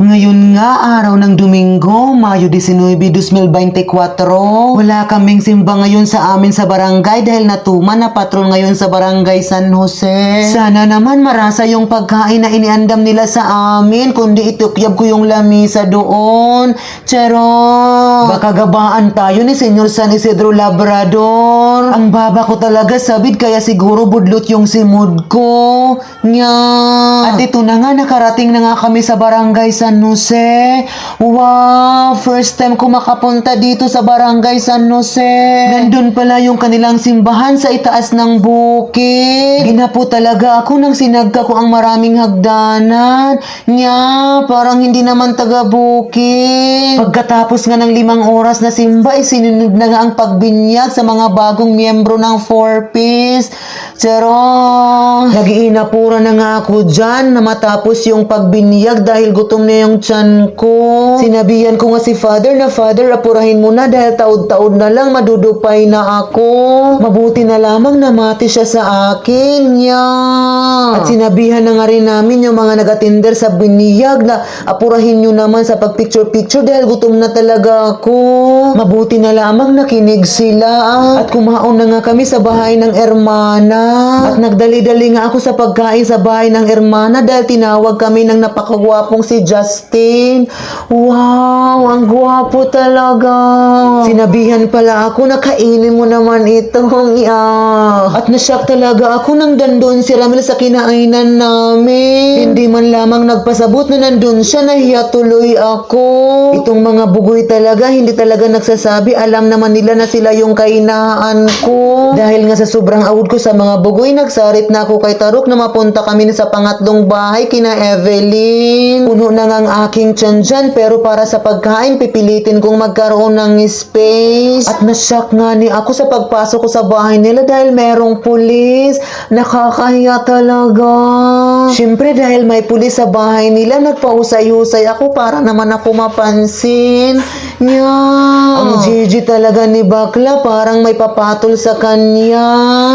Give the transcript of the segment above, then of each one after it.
Ngayon nga, araw ng Domingo, Mayo 19, 2024, wala kaming simba ngayon sa amin sa barangay dahil natuman na patrol ngayon sa barangay San Jose. Sana naman marasa yung pagkain na iniandam nila sa amin, kundi itukyab ko yung lamisa doon. Charot! Baka gabaan tayo ni Senyor San Isidro Labrador. Ang baba ko talaga sabid kaya siguro budlot yung simod ko. Nya! At ito na nga, nakarating na nga kami sa barangay San Jose. Wow! First time ko makapunta dito sa barangay San Jose. Nandun pala yung kanilang simbahan sa itaas ng bukid. Ginapo talaga ako nang sinagka ko ang maraming hagdanan. Nya, parang hindi naman taga bukid. Pagkatapos nga ng 5 oras na simba, sinunod na nga ang pagbinyag sa mga bagong miyembro ng 4-piece. Charot! Nag-iinapura na nga ako dyan na matapos yung pagbinyag dahil gutom na yung tiyan ko. Sinabihan ko nga si Father na, Father, apurahin mo na dahil taod-taod na lang madudupay na ako. Mabuti na lamang na mati siya sa akin. At sinabihan na nga rin namin yung mga nag-attender sa binyag na apurahin nyo naman sa pag-picture-picture dahil gutom na talaga ako. Mabuti na lamang nakinig sila. At kumaon na nga kami sa bahay ng ermana. At nagdali-dali nga ako sa pagkain sa bahay ng ermana dahil tinawag kami ng napakagwapong si Justin. Wow, ang gwapo talaga. Sinabihan pala ako na kainin mo naman itong At nasyak talaga ako nang dandun si Ramil sa kinainan namin. Hindi man lamang nagpasabot na nandun siya, nahiya tuloy ako. Itong mga bugoy talaga, hindi talaga nagsasabi. Alam naman nila na sila yung kainaan ko. Dahil nga sa sobrang awod ko sa mga bugoy, nagsarit na ako kay Tarok na mapunta kami sa pangatlong bahay kina Evelyn. Puno na nga ang aking tiyan dyan, pero para sa pagkain, pipilitin kong magkaroon ng space. At nasyak nga ni ako sa pagpasok ko sa bahay nila dahil merong pulis. Nakakahiya talaga. Siyempre dahil may pulis sa bahay nila, nagpahusay-husay ako para naman ako mapansin. Ang Gigi talaga ni Bakla, parang may papatol sa kanya.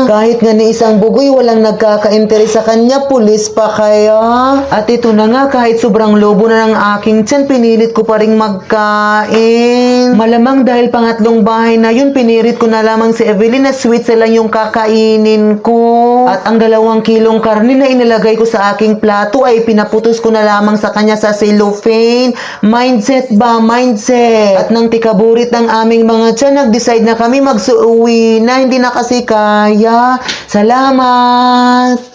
Kahit nga ni isang bugoy, walang nagkaka-interes sa kanya, pulis pa kaya. At ito na nga, kahit sobrang lobo na ng aking tiyan, pinilit ko pa rin magkain. Malamang dahil pangatlong bahay na yun, pinirit ko na lamang si Evelyn na sweet lang yung kakainin ko. At ang 2 kilong karne na inilagay ko sa aking plato ay pinaputos ko na lamang sa kanya sa cellophane. Mindset ba? Mindset! At nang tikaburit ng aming mga tiyan, nag-decide na kami magsuuwi na, hindi na kasi kaya. Salamat!